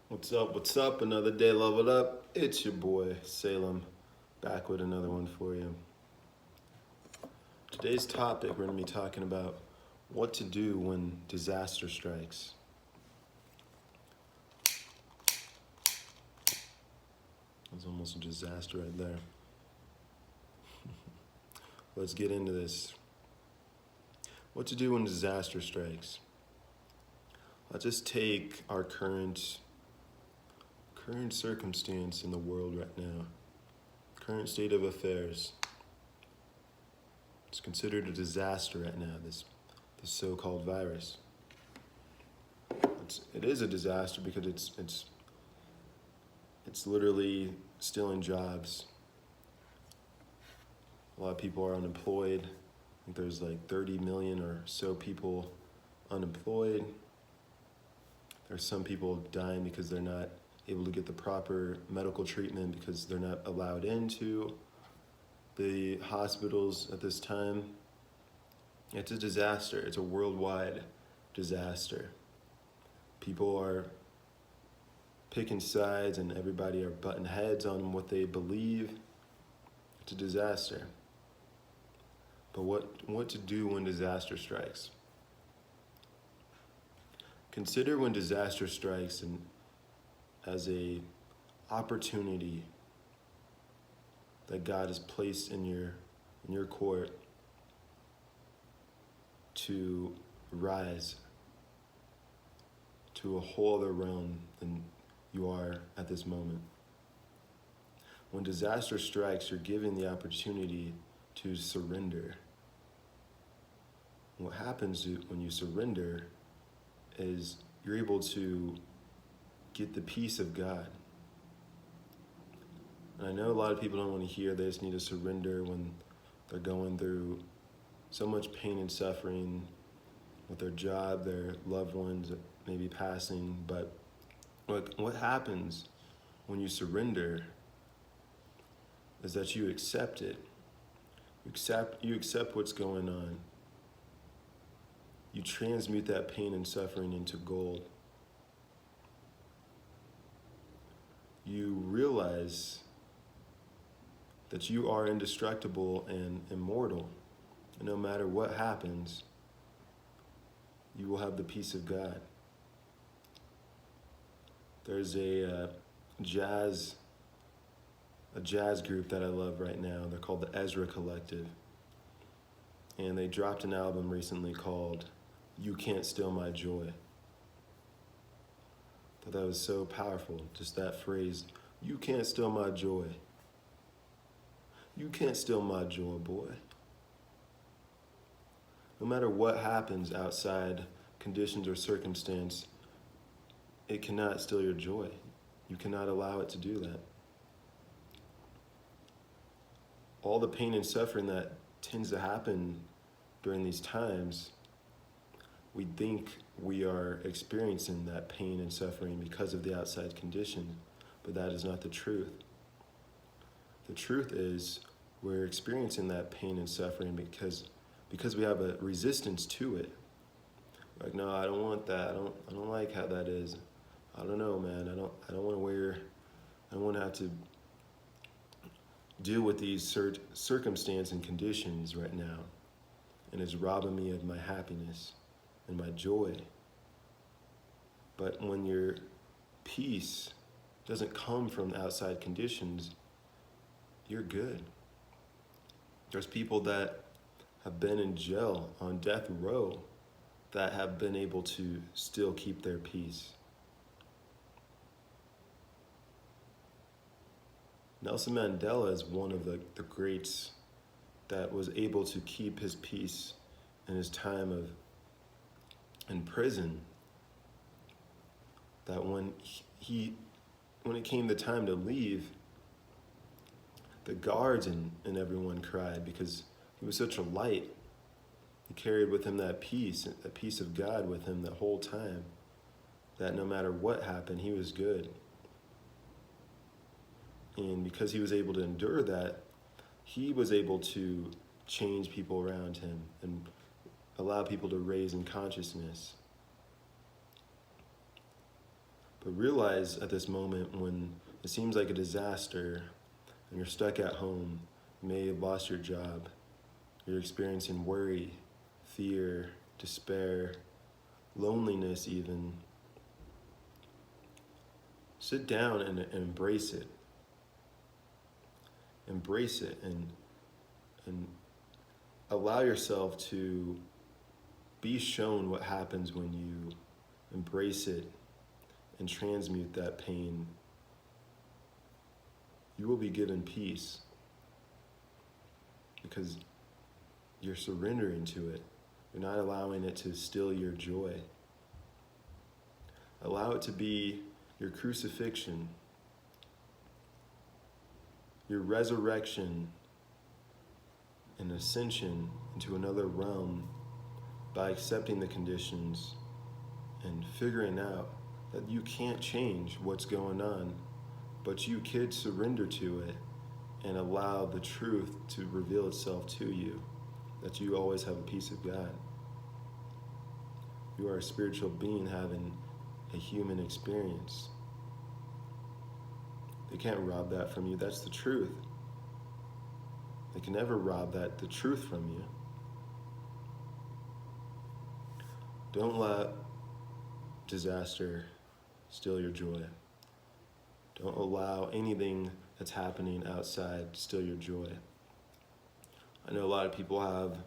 What's up? What's up? Another day leveled up. It's your boy Salem, back with another one for you. Today's topic, we're going to be talking about what to do when disaster strikes. That was almost a disaster right there. Let's get into this. What to do when disaster strikes. Let's just take our current circumstance in the world right now. Current state of affairs. It's considered a disaster right now, this so-called virus. It is a disaster because it's literally stealing jobs. A lot of people are unemployed. I think there's like 30 million or so people unemployed. There's some people dying because they're not able to get the proper medical treatment because they're not allowed into the hospitals at this time. It's a disaster. It's a worldwide disaster. People are picking sides and everybody are butting heads on what they believe. It's a disaster. But what to do when disaster strikes? Consider when disaster strikes and as a opportunity that God has placed in your court to rise to a whole other realm than you are at this moment. When disaster strikes, you're given the opportunity to surrender. What happens when you surrender is you're able to get the peace of God. And I know a lot of people don't want to hear they just need to surrender when they're going through so much pain and suffering with their job, their loved ones maybe passing. But what happens when you surrender is that you accept it. You accept what's going on. You transmute that pain and suffering into gold. You realize that you are indestructible and immortal. And no matter what happens, you will have the peace of God. There's a jazz group that I love right now. They're called the Ezra Collective. And they dropped an album recently called You Can't Steal My Joy. I thought that was so powerful, just that phrase, you can't steal my joy. You can't steal my joy, boy. No matter what happens outside conditions or circumstance, it cannot steal your joy. You cannot allow it to do that. All the pain and suffering that tends to happen during these times, we think we are experiencing that pain and suffering because of the outside condition, but that is not the truth. The truth is we're experiencing that pain and suffering because we have a resistance to it. Like, no, I don't want that. I don't like how that is. I don't know, man. I don't want to have to deal with these circumstances and conditions right now, and it's robbing me of my happiness and my joy. But when your peace doesn't come from outside conditions, you're good. There's people that have been in jail on death row that have been able to still keep their peace. Nelson Mandela is one of the greats that was able to keep his peace in his time in prison. That when it came the time to leave, the guards and everyone cried because he was such a light. He carried with him that peace of God with him the whole time, that no matter what happened, he was good. And because he was able to endure that, he was able to change people around him and allow people to raise in consciousness. But realize at this moment when it seems like a disaster and you're stuck at home, you may have lost your job, you're experiencing worry, fear, despair, loneliness even. Sit down and embrace it. Embrace it and allow yourself to be shown what happens when you embrace it and transmute that pain. You will be given peace because you're surrendering to it. You're not allowing it to steal your joy. Allow it to be your crucifixion, your resurrection and ascension into another realm by accepting the conditions and figuring out that you can't change what's going on, but you could surrender to it and allow the truth to reveal itself to you, that you always have a piece of God. You are a spiritual being having a human experience. They can't rob that from you. That's the truth. They can never rob the truth from you. Don't let disaster steal your joy. Don't allow anything that's happening outside to steal your joy. I know a lot of people have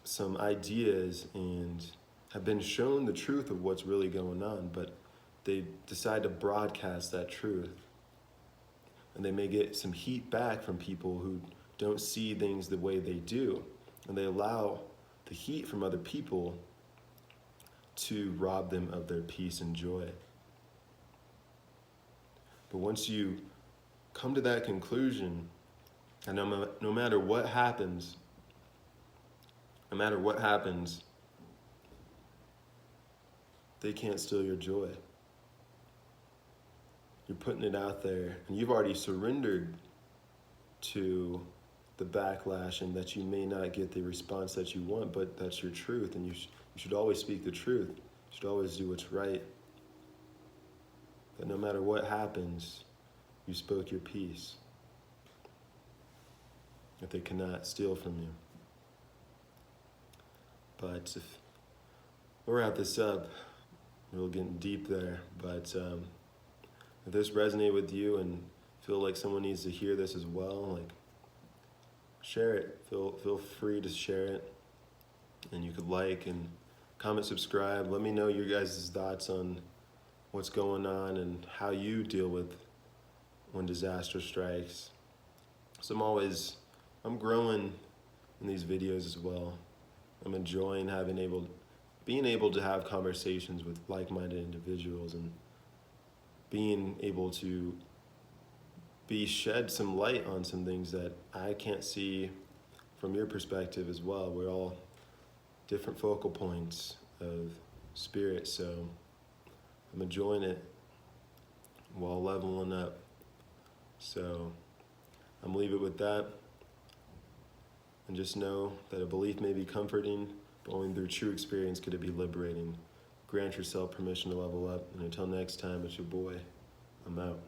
some ideas and have been shown the truth of what's really going on, but they decide to broadcast that truth. And they may get some heat back from people who don't see things the way they do. And they allow the heat from other people to rob them of their peace and joy. But once you come to that conclusion, and no matter what happens, they can't steal your joy. You're putting it out there, and you've already surrendered to the backlash and that you may not get the response that you want, but that's your truth, and you should always speak the truth. You should always do what's right. That no matter what happens, you spoke your piece. That they cannot steal from you. But if we'll wrap this up, we're getting deep there, but if this resonated with you and feel like someone needs to hear this as well, like, share it. Feel free to share it. And you could like and comment, subscribe. Let me know your guys' thoughts on what's going on and how you deal with when disaster strikes. So I'm growing in these videos as well. I'm enjoying being able to have conversations with like-minded individuals and being able to shed some light on some things that I can't see from your perspective as well. We're all different focal points of spirit, so I'm enjoying it while leveling up. So I'm gonna leave it with that, and just know that a belief may be comforting, but only through true experience could it be liberating. Grant yourself permission to level up, and until next time, it's your boy. I'm out.